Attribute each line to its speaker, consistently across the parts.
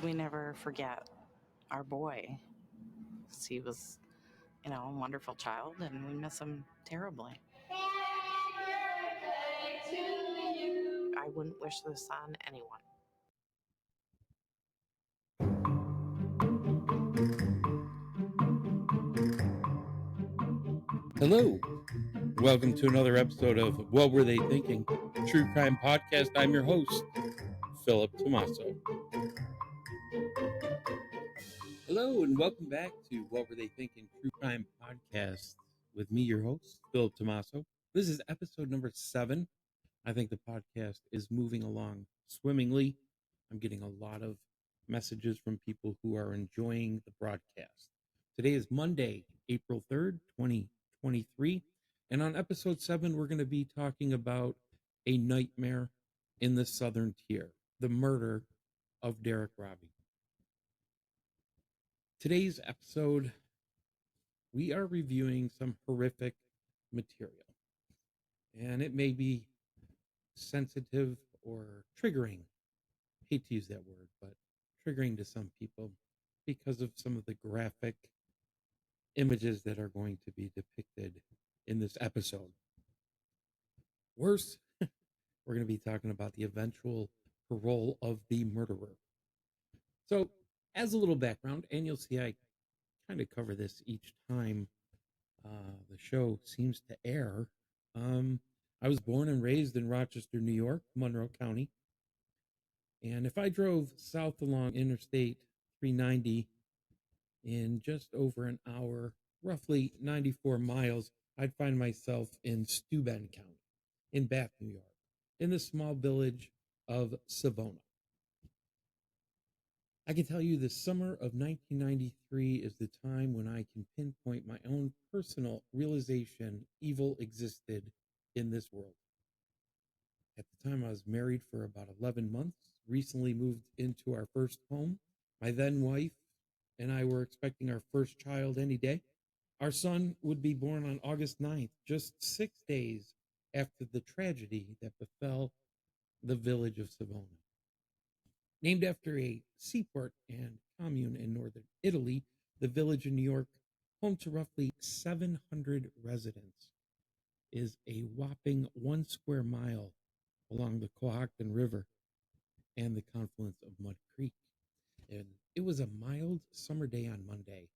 Speaker 1: We never forget our boy. He was, a wonderful child, and we miss him terribly. I wouldn't wish this on anyone.
Speaker 2: Hello. Welcome to another episode of What Were They Thinking? True Crime Podcast. I'm your host, Phillip Tomasso. Hello, and welcome back to What Were They Thinking? True Crime Podcast with me, your host, Phillip Tomasso. This is episode number 7. I think the podcast is moving along swimmingly. I'm getting a lot of messages from people who are enjoying the broadcast. Today is Monday, April 3rd, 2023. And on episode 7, we're going to be talking about a nightmare in the Southern Tier, the murder of Derrick Robie. Today's episode, we are reviewing some horrific material. And it may be sensitive or triggering. Hate to use that word, but triggering to some people because of some of the graphic images that are going to be depicted in this episode. Worse, we're going to be talking about the eventual parole of the murderer. So, as a little background, and you'll see I kind of cover this each time the show seems to air. I was born and raised in Rochester, New York, Monroe County. And if I drove south along Interstate 390 in just over an hour, roughly 94 miles, I'd find myself in Steuben County, in Bath, New York, in the small village of Savona. I can tell you the summer of 1993 is the time when I can pinpoint my own personal realization evil existed in this world. At the time, I was married for about 11 months, recently moved into our first home. My then wife and I were expecting our first child any day. Our son would be born on August 9th, just 6 days after the tragedy that befell the village of Savona. Named after a seaport and commune in northern Italy, the village in New York, home to roughly 700 residents, is a whopping 1 square mile along the Cohocton River and the confluence of Mud Creek. And it was a mild summer day on Monday,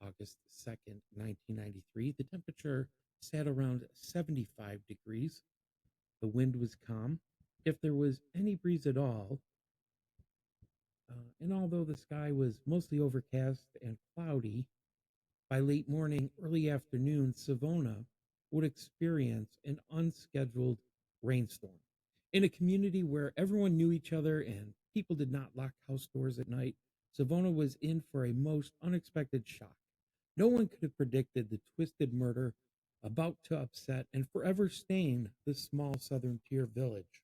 Speaker 2: August 2nd, 1993. The temperature sat around 75 degrees. The wind was calm, if there was any breeze at all. And although the sky was mostly overcast and cloudy, by late morning, early afternoon, Savona would experience an unscheduled rainstorm. In a community where everyone knew each other and people did not lock house doors at night, Savona was in for a most unexpected shock. No one could have predicted the twisted murder about to upset and forever stain the small southern tier village.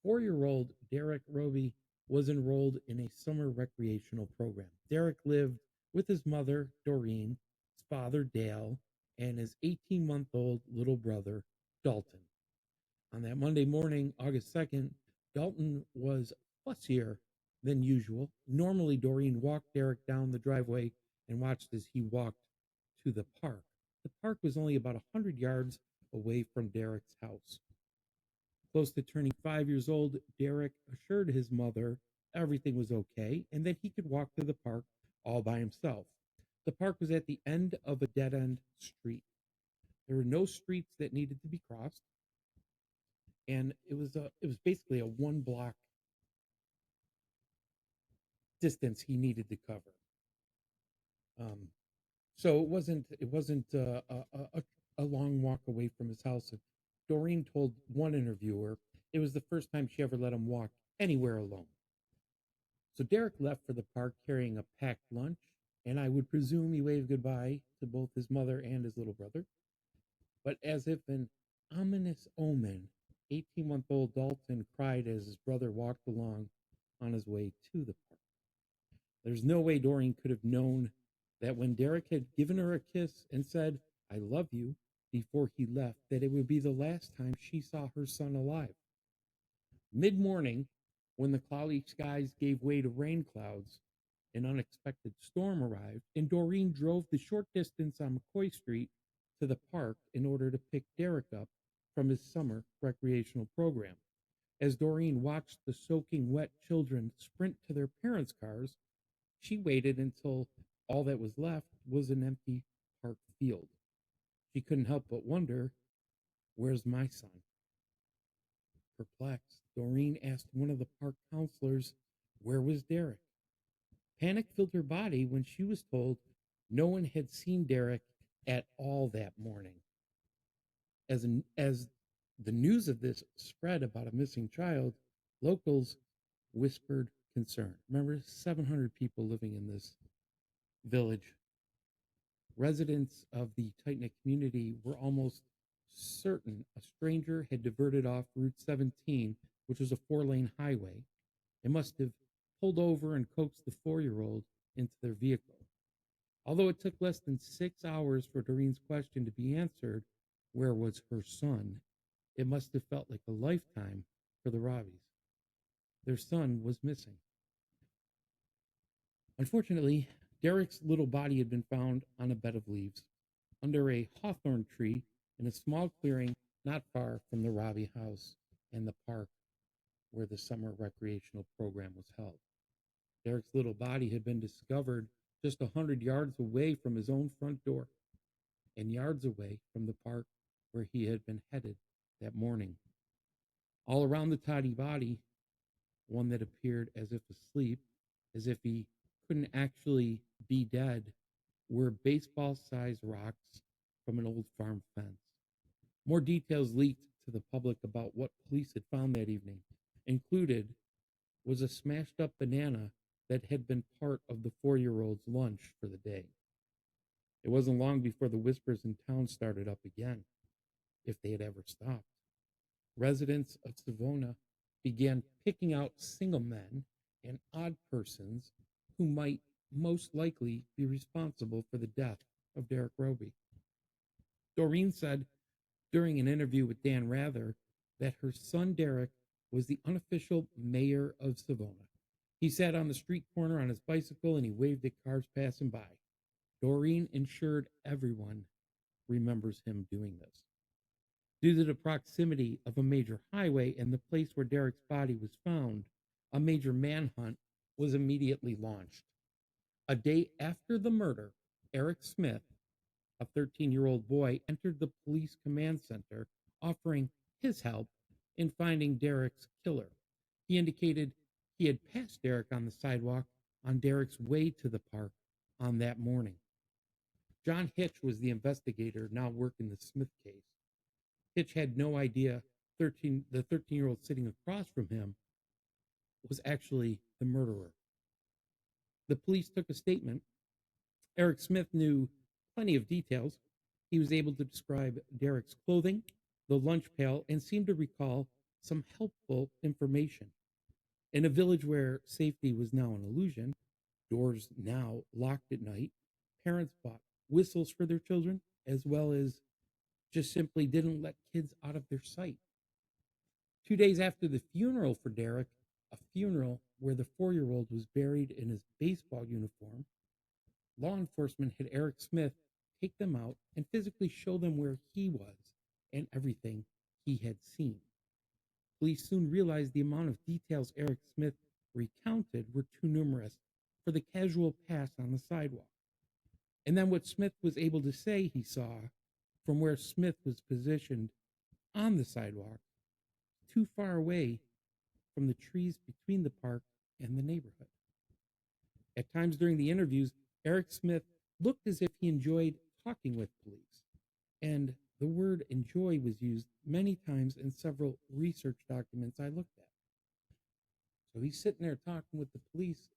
Speaker 2: 4-year-old Derrick Robie was enrolled in a summer recreational program. Derrick lived with his mother, Doreen, his father, Dale, and his 18-month-old little brother, Dalton. On that Monday morning, August 2nd, Dalton was fussier than usual. Normally, Doreen walked Derrick down the driveway and watched as he walked to the park. The park was only about 100 yards away from Derrick's house. Close to turning 5 years old, Derrick assured his mother everything was okay and that he could walk to the park all by himself. The park was at the end of a dead-end street. There were no streets that needed to be crossed, and it was basically a 1-block distance he needed to cover. So it wasn't a long walk away from his house. Doreen told one interviewer it was the first time she ever let him walk anywhere alone. So Derrick left for the park carrying a packed lunch, and I would presume he waved goodbye to both his mother and his little brother. But as if an ominous omen, 18-month-old Dalton cried as his brother walked along on his way to the park. There's no way Doreen could have known that when Derrick had given her a kiss and said, "I love you," before he left, that it would be the last time she saw her son alive. Mid-morning, When the cloudy skies gave way to rain clouds, an unexpected storm arrived, and Doreen drove the short distance on McCoy Street to the park in order to pick Derrick up from his summer recreational program. As Doreen watched the soaking wet children sprint to their parents' cars, she waited until all that was left was an empty park field. She couldn't help but wonder, where's my son? Perplexed, Doreen asked one of the park counselors, where was Derrick? Panic filled her body when she was told no one had seen Derrick at all that morning. As the news of this spread about a missing child, locals whispered concern. Remember, 700 people living in this village. Residents of the tight knit community were almost certain a stranger had diverted off Route 17, which was a 4-lane highway, and must have pulled over and coaxed the 4-year-old into their vehicle. Although it took less than 6 hours for Doreen's question to be answered, where was her son? It must have felt like a lifetime for the Robies. Their son was missing. Unfortunately, Derrick's little body had been found on a bed of leaves under a hawthorn tree in a small clearing not far from the Robbie house and the park where the summer recreational program was held. Derrick's little body had been discovered just 100 yards away from his own front door and yards away from the park where he had been headed that morning. All around the tiny body, one that appeared as if asleep, as if he couldn't actually be dead, were baseball-sized rocks from an old farm fence. More details leaked to the public about what police had found that evening. Included was a smashed up banana that had been part of the 4-year-old's lunch for the day. It wasn't long before the whispers in town started up again, if they had ever stopped. Residents of Savona began picking out single men and odd persons who might most likely be responsible for the death of Derrick Robie. Doreen said during an interview with Dan Rather that her son Derrick was the unofficial mayor of Savona. He sat on the street corner on his bicycle and he waved at cars passing by. Doreen ensured everyone remembers him doing this. Due to the proximity of a major highway and the place where Derrick's body was found, a major manhunt was immediately launched. A day after the murder, Eric Smith, a 13-year-old boy, entered the police command center offering his help in finding Derrick's killer. He indicated he had passed Derrick on the sidewalk on Derrick's way to the park on that morning. John Hitch was the investigator now working the Smith case. Hitch had no idea the 13-year-old sitting across from him was actually the murderer. The police took a statement. Eric Smith knew plenty of details. He was able to describe Derrick's clothing, the lunch pail, and seemed to recall some helpful information. In a village where safety was now an illusion, doors now locked at night, parents bought whistles for their children, as well as just simply didn't let kids out of their sight. 2 days after the funeral for Derrick, a funeral where the 4-year-old was buried in his baseball uniform, law enforcement had Eric Smith take them out and physically show them where he was and everything he had seen. Police soon realized the amount of details Eric Smith recounted were too numerous for the casual pass on the sidewalk. And then what Smith was able to say he saw from where Smith was positioned on the sidewalk, too far away from the trees between the park and the neighborhood. At times during the interviews, Eric Smith looked as if he enjoyed talking with police, and the word enjoy was used many times in several research documents I looked at. So he's sitting there talking with the police,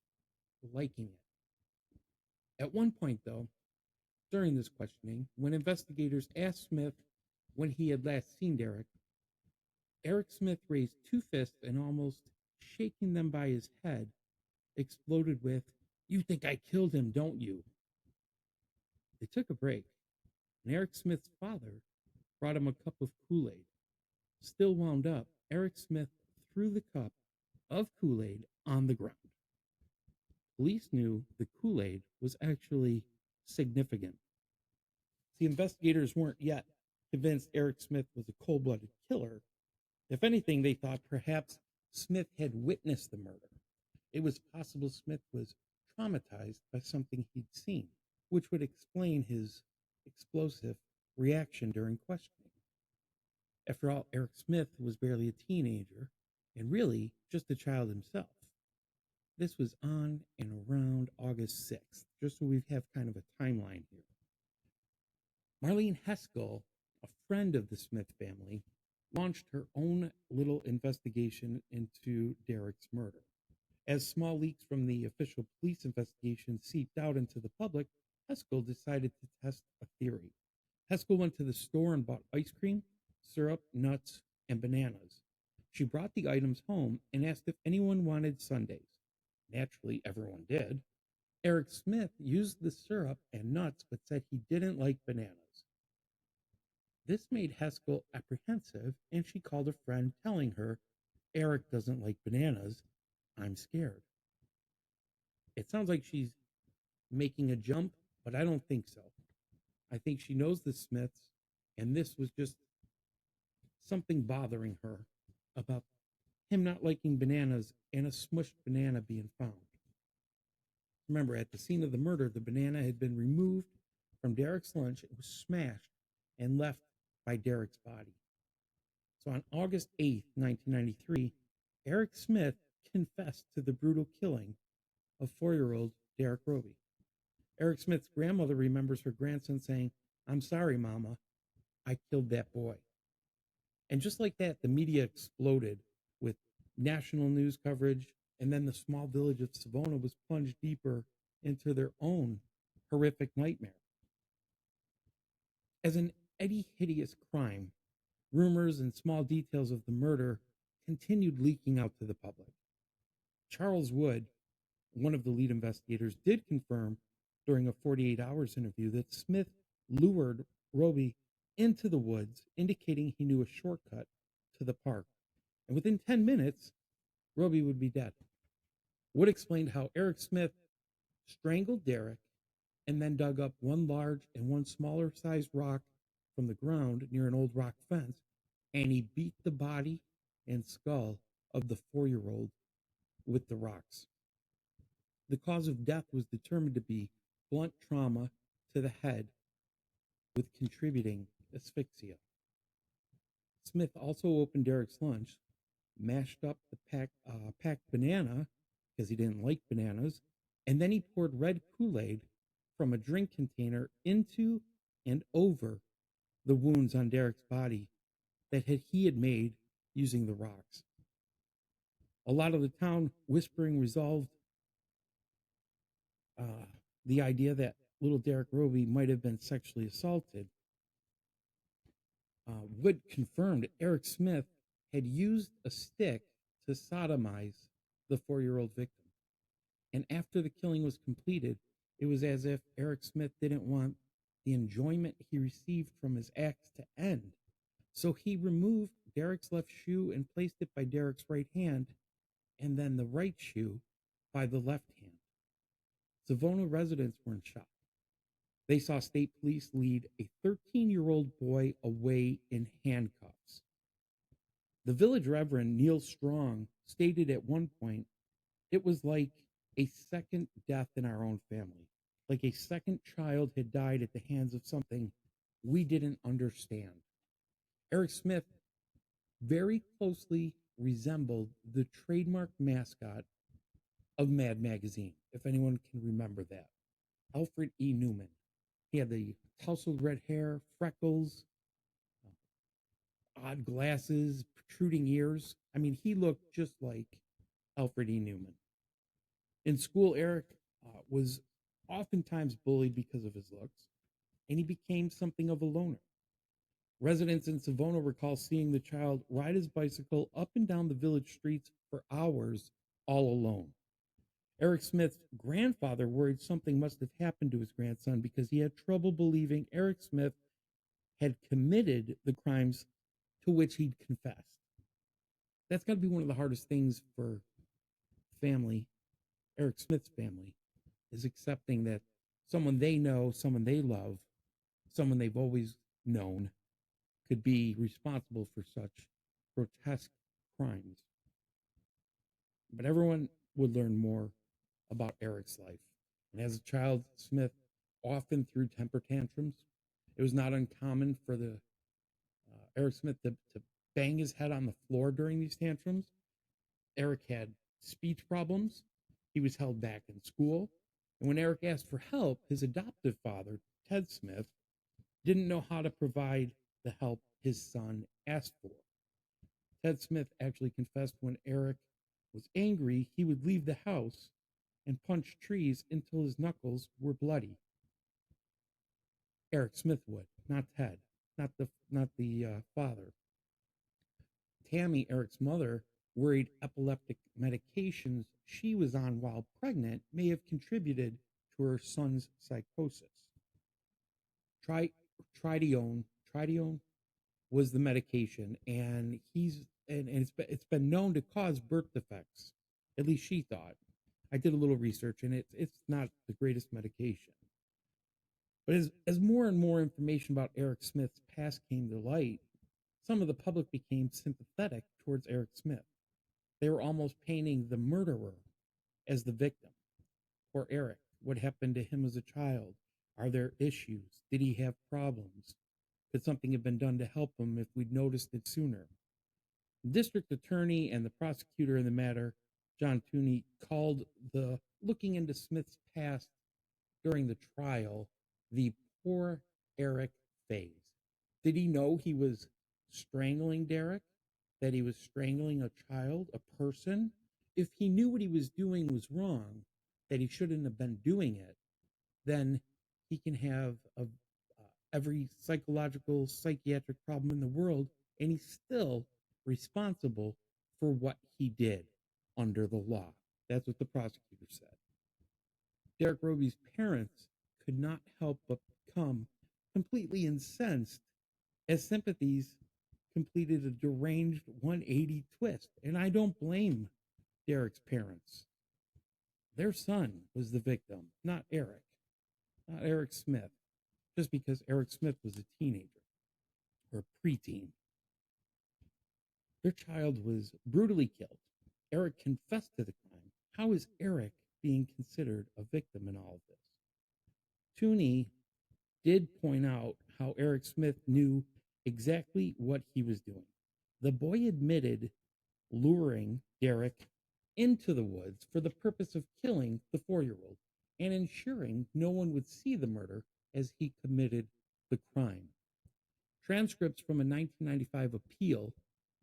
Speaker 2: liking it. At one point, though, during this questioning, when investigators asked Smith when he had last seen Derrick, Eric Smith raised two fists and, almost shaking them by his head, exploded with, "You think I killed him, don't you?" They took a break, and Eric Smith's father brought him a cup of Kool-Aid. Still wound up, Eric Smith threw the cup of Kool-Aid on the ground. Police knew the Kool-Aid was actually significant. The investigators weren't yet convinced Eric Smith was a cold-blooded killer. If anything, they thought perhaps Smith had witnessed the murder. It was possible Smith was traumatized by something he'd seen, which would explain his explosive reaction during questioning. After all, Eric Smith was barely a teenager and really just a child himself. This was on and around August 6th, just so we have kind of a timeline here. Marlene Heskell, a friend of the Smith family, launched her own little investigation into Derrick's murder. As small leaks from the official police investigation seeped out into the public, Heskell decided to test a theory. Heskell went to the store and bought ice cream, syrup, nuts, and bananas. She brought the items home and asked if anyone wanted sundaes. Naturally, everyone did. Eric Smith used the syrup and nuts but said he didn't like bananas. This made Heskell apprehensive, and she called a friend telling her, "Eric doesn't like bananas. I'm scared." It sounds like she's making a jump, but I don't think so. I think she knows the Smiths, and this was just something bothering her about him not liking bananas and a smushed banana being found. Remember, at the scene of the murder, the banana had been removed from Derrick's lunch. It was smashed and left by Derrick's body. So on August 8th, 1993, Eric Smith confessed to the brutal killing of 4-year-old Derrick Robie. Eric Smith's grandmother remembers her grandson saying, "I'm sorry, Mama, I killed that boy." And just like that, the media exploded with national news coverage, and then the small village of Savona was plunged deeper into their own horrific nightmare. As an eddy hideous crime, rumors and small details of the murder continued leaking out to the public. Charles Wood, one of the lead investigators, did confirm during a 48 hours interview that Smith lured Robie into the woods, indicating he knew a shortcut to the park. And within 10 minutes, Robie would be dead. Wood explained how Eric Smith strangled Derrick and then dug up one large and one smaller sized rock from the ground near an old rock fence, and he beat the body and skull of the 4-year-old with the rocks. The cause of death was determined to be blunt trauma to the head with contributing asphyxia. Smith also opened Derrick's lunch, mashed up the packed banana because he didn't like bananas, and then he poured red Kool-Aid from a drink container into and over the wounds on Derrick's body that he had made using the rocks. A lot of the town whispering resolved the idea that little Derrick Robie might have been sexually assaulted. Wood confirmed Eric Smith had used a stick to sodomize the 4-year-old victim. And after the killing was completed, it was as if Eric Smith didn't want the enjoyment he received from his acts to end. So he removed Derrick's left shoe and placed it by Derrick's right hand, and then the right shoe by the left hand. Savona residents were in shock. They saw state police lead a 13-year-old boy away in handcuffs. The village reverend, Neil Strong, stated at one point, "It was like a second death in our own family, like a second child had died at the hands of something we didn't understand." Eric Smith very closely resembled the trademark mascot of Mad Magazine, if anyone can remember that, Alfred E. Newman. He had the tousled red hair, freckles, odd glasses, protruding ears. I mean, he looked just like Alfred E. Newman. In school, Eric was oftentimes bullied because of his looks, and he became something of a loner. Residents in Savona recall seeing the child ride his bicycle up and down the village streets for hours all alone. Eric Smith's grandfather worried something must have happened to his grandson because he had trouble believing Eric Smith had committed the crimes to which he'd confessed. That's got to be one of the hardest things for family, Eric Smith's family, is accepting that someone they know, someone they love, someone they've always known could be responsible for such grotesque crimes. But everyone would learn more about Eric's life. And as a child, Smith often threw temper tantrums. It was not uncommon for the Eric Smith to bang his head on the floor during these tantrums. Eric had speech problems. He was held back in school. And when Eric asked for help, his adoptive father, Ted Smith, didn't know how to provide the help his son asked for. Ted Smith actually confessed when Eric was angry, he would leave the house and punch trees until his knuckles were bloody. Eric Smith would, not Ted, not the father. Tammy, Eric's mother, worried epileptic medications she was on while pregnant may have contributed to her son's psychosis. Tridione was the medication, and it's been known to cause birth defects. At least she thought. I did a little research, and it's not the greatest medication. But as more and more information about Eric Smith's past came to light, some of the public became sympathetic towards Eric Smith. They were almost painting the murderer as the victim. Poor Eric, what happened to him as a child? Are there issues? Did he have problems? Could something have been done to help him if we'd noticed it sooner? The district attorney and the prosecutor in the matter, John Tooney, called the looking into Smith's past during the trial the poor Eric phase. Did he know he was strangling Derrick? That he was strangling a child, a person? If he knew what he was doing was wrong, that he shouldn't have been doing it, then he can have every psychological, psychiatric problem in the world, and he's still responsible for what he did under the law. That's what the prosecutor said. Derrick Robie's parents could not help but become completely incensed as sympathies completed a deranged 180 twist. And I don't blame Derrick's parents. Their son was the victim, not Eric Smith, just because Eric Smith was a teenager or a preteen. Their child was brutally killed. Eric confessed to the crime. How is Eric being considered a victim in all of this? Tooney did point out how Eric Smith knew exactly what he was doing. The boy admitted luring Derrick into the woods for the purpose of killing the 4-year-old and ensuring no one would see the murder as he committed the crime. Transcripts from a 1995 appeal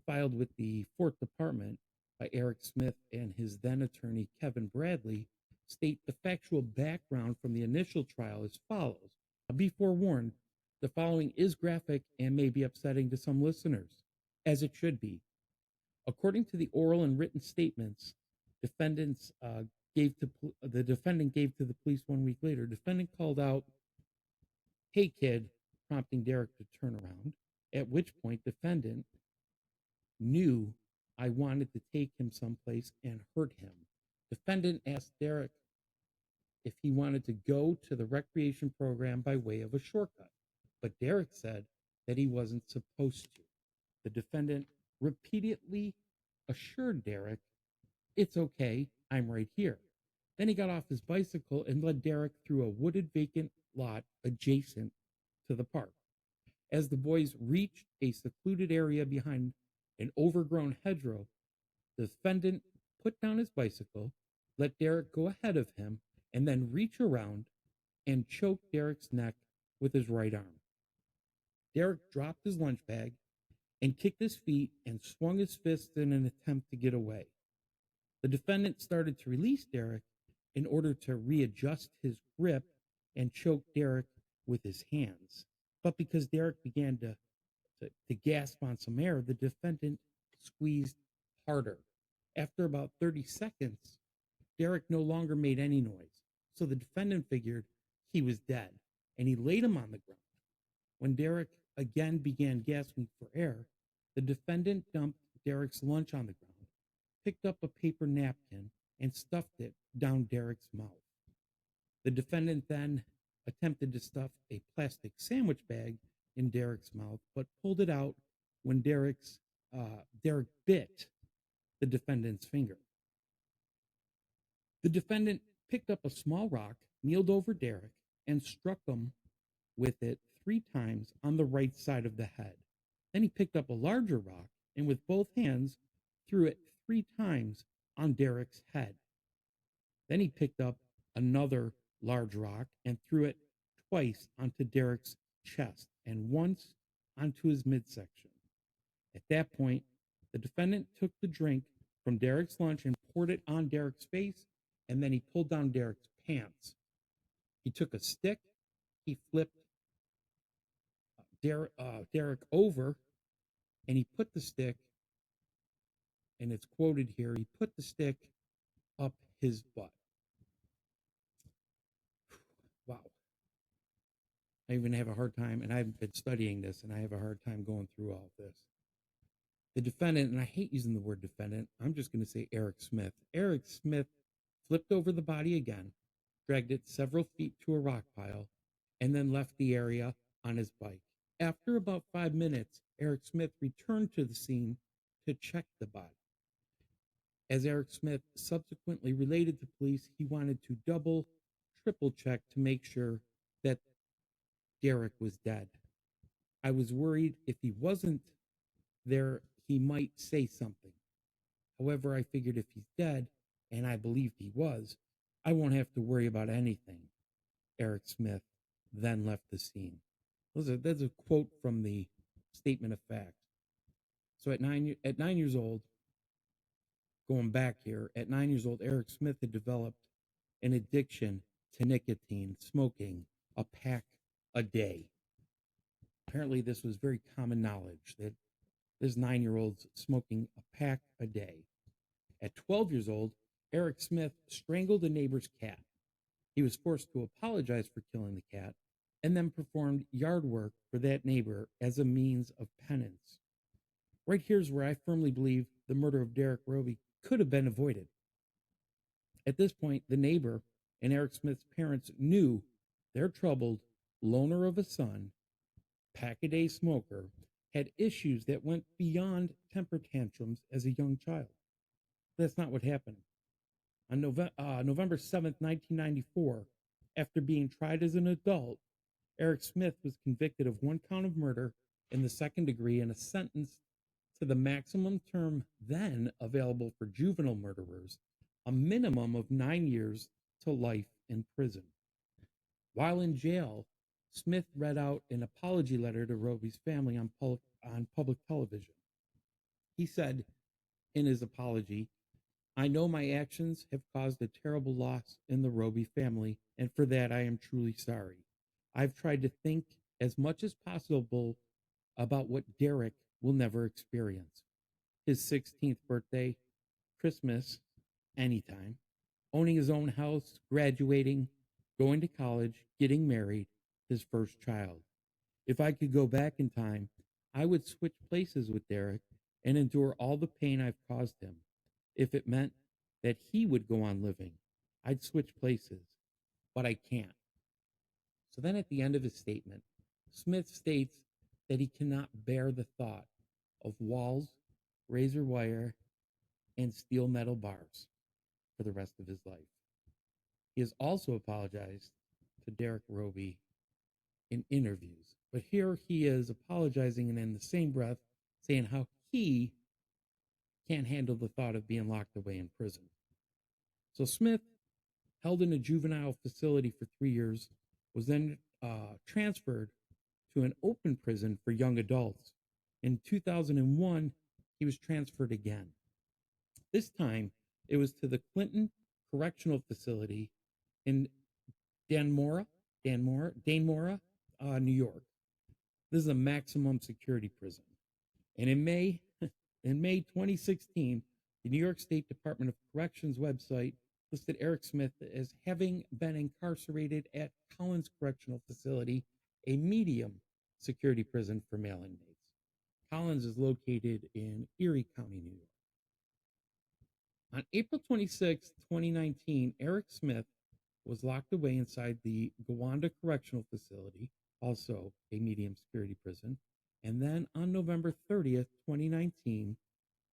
Speaker 2: filed with the 4th Department by Eric Smith and his then attorney Kevin Bradley state the factual background from the initial trial as follows. Be forewarned, the following is graphic and may be upsetting to some listeners, as it should be. According to the oral and written statements, the defendant gave to the police 1 week later. Defendant called out, "Hey kid," prompting Derrick to turn around, at which point defendant knew I wanted to take him someplace and hurt him. Defendant asked Derrick if he wanted to go to the recreation program by way of a shortcut, but Derrick said that he wasn't supposed to. The defendant repeatedly assured Derrick, "It's okay, I'm right here." Then he got off his bicycle and led Derrick through a wooded vacant lot adjacent to the park. As the boys reached a secluded area behind an overgrown hedgerow, the defendant put down his bicycle, let Derrick go ahead of him, and then reach around and choke Derrick's neck with his right arm. Derrick dropped his lunch bag and kicked his feet and swung his fists in an attempt to get away. The defendant started to release Derrick in order to readjust his grip and choke Derrick with his hands. But because Derrick began to gasp on some air, the defendant squeezed harder. After about 30 seconds, Derrick no longer made any noise. So the defendant figured he was dead, and he laid him on the ground. When Derrick again began gasping for air, the defendant dumped Derrick's lunch on the ground, picked up a paper napkin, and stuffed it down Derrick's mouth. The defendant then attempted to stuff a plastic sandwich bag in Derrick's mouth, but pulled it out when Derrick bit the defendant's finger. The defendant picked up a small rock, kneeled over Derrick, and struck him with it 3 times on the right side of the head. Then he picked up a larger rock and with both hands threw it 3 times on Derrick's head. Then he picked up another large rock and threw it twice onto Derrick's chest and once onto his midsection. At that point, the defendant took the drink from Derrick's lunch and poured it on Derrick's face, and then he pulled down Derrick's pants. He took a stick, he flipped Derrick over, and he put the stick, and it's quoted here, he put the stick up his butt. Wow. I even have a hard time, and I've been studying this, and I have a hard time going through all of this. The defendant, and I hate using the word defendant, I'm just going to say Eric Smith. Eric Smith flipped over the body again, dragged it several feet to a rock pile, and then left the area on his bike. After about 5 minutes, Eric Smith returned to the scene to check the body. As Eric Smith subsequently related to police, he wanted to double, triple check to make sure that Derrick was dead. I was worried if he wasn't there, he might say something. However, I figured if he's dead, and I believed he was, I won't have to worry about anything. Eric Smith then left the scene. That's a quote from the statement of facts. So at 9 years old, going back here, at 9 years old, Eric Smith had developed an addiction to nicotine, smoking a pack a day. Apparently, this was very common knowledge that this 9-year-old's smoking a pack a day. At 12 years old, Eric Smith strangled a neighbor's cat. He was forced to apologize for killing the cat and then performed yard work for that neighbor as a means of penance. Right here's where I firmly believe the murder of Derrick Robie could have been avoided. At this point, the neighbor and Eric Smith's parents knew their troubled loner of a son, pack-a-day smoker, had issues that went beyond temper tantrums as a young child. That's not what happened. On November 7th, 1994, after being tried as an adult, Eric Smith was convicted of 1 count of murder in the 2nd degree and sentenced to the maximum term then available for juvenile murderers, a minimum of 9 years to life in prison. While in jail, Smith read out an apology letter to Robie's family on public television. He said in his apology, "I know my actions have caused a terrible loss in the Robie family, and for that I am truly sorry. I've tried to think as much as possible about what Derrick will never experience. His 16th birthday, Christmas, anytime, owning his own house, graduating, going to college, getting married, his first child. If I could go back in time, I would switch places with Derrick and endure all the pain I've caused him. If it meant that he would go on living, I'd switch places, but I can't." So then at the end of his statement, Smith states that he cannot bear the thought of walls, razor wire, and steel metal bars for the rest of his life. He has also apologized to Derrick Robie in interviews, but here he is apologizing and in the same breath saying how he can't handle the thought of being locked away in prison. So Smith, held in a juvenile facility for 3 years, was then transferred to an open prison for young adults. In 2001, he was transferred again. This time, it was to the Clinton Correctional Facility in Dannemora, New York. This is a maximum security prison. And in May 2016, the New York State Department of Corrections website listed Eric Smith as having been incarcerated at Collins Correctional Facility, a medium security prison for male inmates. Collins is located in Erie County, New York. On April 26, 2019, Eric Smith was locked away inside the Gowanda Correctional Facility, also a medium security prison. And then on November 30th, 2019,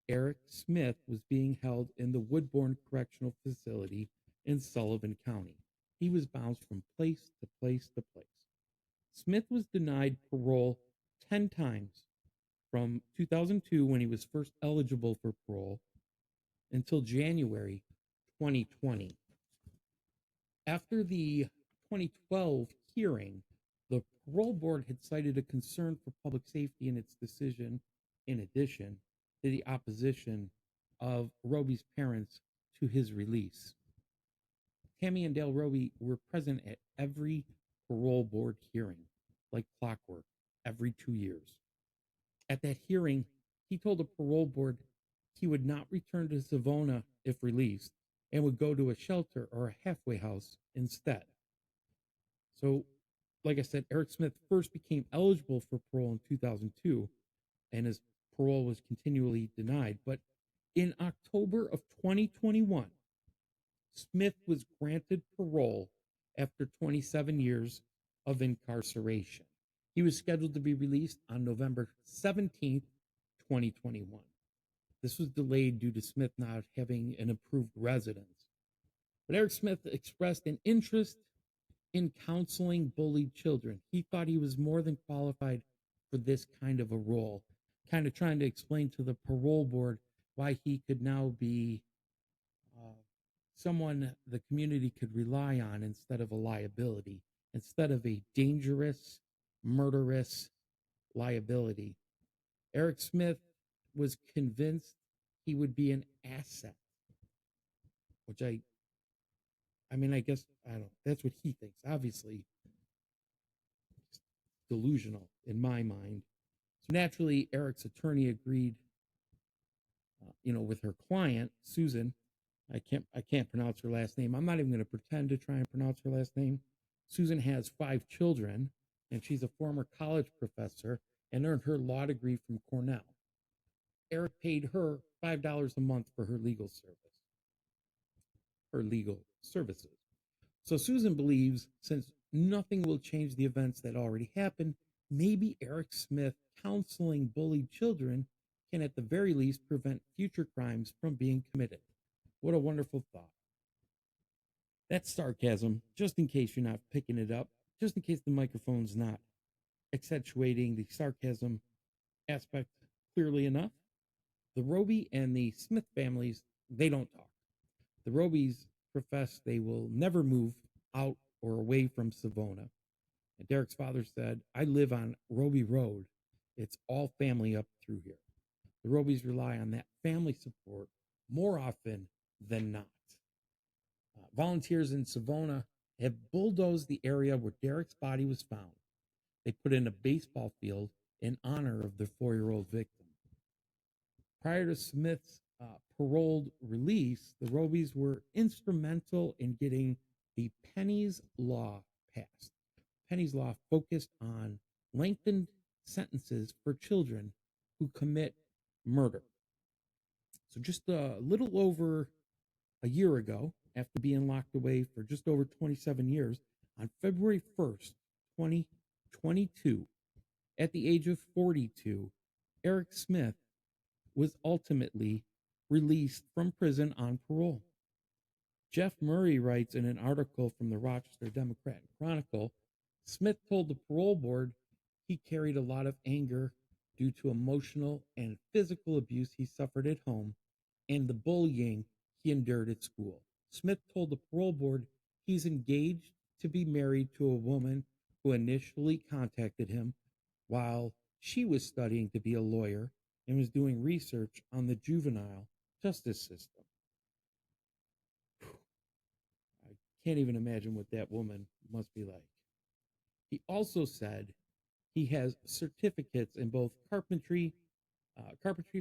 Speaker 2: Eric Smith was being held in the Woodbourne Correctional Facility in Sullivan County. He was bounced from place to place to place. Smith was denied parole 10 times from 2002, when he was first eligible for parole, until January 2020. After the 2012 hearing, the parole board had cited a concern for public safety in its decision, in addition to the opposition of Robie's parents to his release. Tammy and Dale Robie were present at every parole board hearing, like clockwork, every 2 years. At that hearing, he told the parole board he would not return to Savona if released and would go to a shelter or a halfway house instead. So, like I said, Eric Smith first became eligible for parole in 2002, and his parole was continually denied. But in October of 2021, Smith was granted parole after 27 years of incarceration. He was scheduled to be released on November 17th, 2021. This was delayed due to Smith not having an approved residence. But Eric Smith expressed an interest in counseling bullied children. He thought he was more than qualified for this kind of a role, kind of trying to explain to the parole board why he could now be someone the community could rely on instead of a liability, instead of a dangerous, murderous liability. Eric Smith was convinced he would be an asset, which I guess, I don't know, that's what he thinks. Obviously, it's delusional in my mind. So naturally, Eric's attorney agreed, with her client, Susan. I can't pronounce her last name. I'm not even going to pretend to try and pronounce her last name. Susan has 5 children, and she's a former college professor and earned her law degree from Cornell. Eric paid her $5 a month for her legal services. So Susan believes, since nothing will change the events that already happened, maybe Eric Smith counseling bullied children can at the very least prevent future crimes from being committed. What a wonderful thought. That's sarcasm, just in case you're not picking it up, just in case the microphone's not accentuating the sarcasm aspect clearly enough. The Robie and the Smith families, they don't talk. The Robies profess they will never move out or away from Savona. And Derek's father said, I live on Robie Road. It's all family up through here. The Robies rely on that family support more often than not. Volunteers in Savona have bulldozed the area where Derek's body was found. They put in a baseball field in honor of their 4-year-old victim. Prior to Smith's paroled release, the Robies were instrumental in getting the Penny's Law passed. Penny's Law focused on lengthened sentences for children who commit murder. So just a little over a year ago, after being locked away for just over 27 years, on February 1st, 2022, at the age of 42, Eric Smith was ultimately released from prison on parole. Jeff Murray writes in an article from the Rochester Democrat Chronicle, Smith told the parole board he carried a lot of anger due to emotional and physical abuse he suffered at home and the bullying he endured at school. Smith told the parole board he's engaged to be married to a woman who initially contacted him while she was studying to be a lawyer and was doing research on the juvenile justice system. I can't even imagine what that woman must be like. He also said he has certificates in both carpentry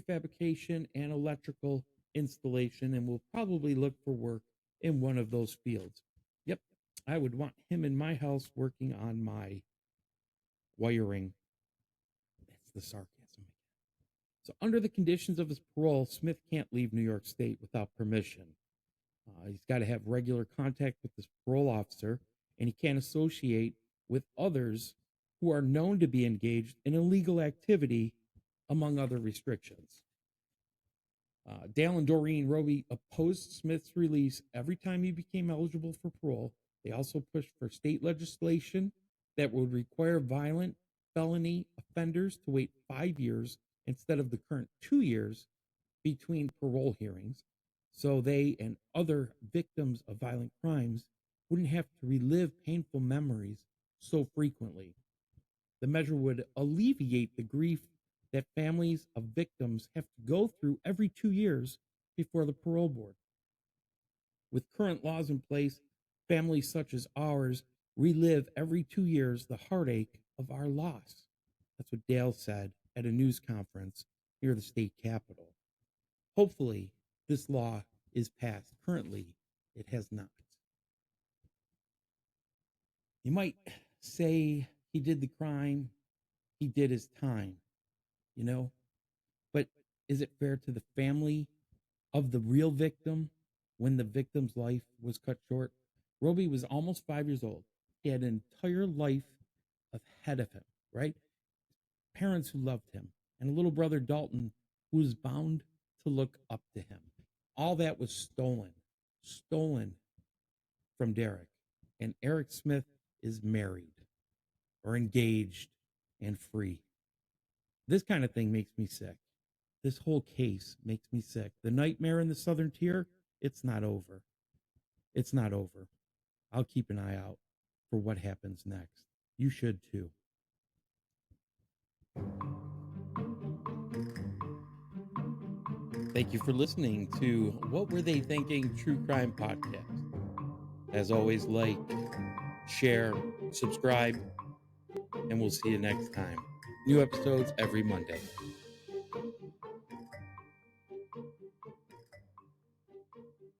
Speaker 2: fabrication, and electrical installation, and will probably look for work in one of those fields. Yep, I would want him in my house working on my wiring. That's the sarcasm. So, under the conditions of his parole, Smith can't leave New York State without permission. He's got to have regular contact with his parole officer, and he can't associate with others who are known to be engaged in illegal activity, among other restrictions. Dale and Doreen Robie opposed Smith's release every time he became eligible for parole. They also pushed for state legislation that would require violent felony offenders to wait 5 years instead of the current 2 years between parole hearings, so they and other victims of violent crimes wouldn't have to relive painful memories so frequently. The measure would alleviate the grief that families of victims have to go through every 2 years before the parole board. With current laws in place, families such as ours relive every 2 years the heartache of our loss. That's what Dale said at a news conference near the state capitol. Hopefully, this law is passed. Currently, it has not. You might say he did the crime, he did his time, you know, but is it fair to the family of the real victim when the victim's life was cut short? Robie was almost 5 years old. He had an entire life ahead of him, right? Parents who loved him, and a little brother, Dalton, who was bound to look up to him. All that was stolen from Derrick. And Eric Smith is married or engaged and free. This kind of thing makes me sick. This whole case makes me sick. The nightmare in the Southern Tier, it's not over. It's not over. I'll keep an eye out for what happens next. You should too. Thank you for listening to What Were They Thinking True Crime Podcast. As always, like, share, subscribe, and we'll see you next time. New episodes every Monday.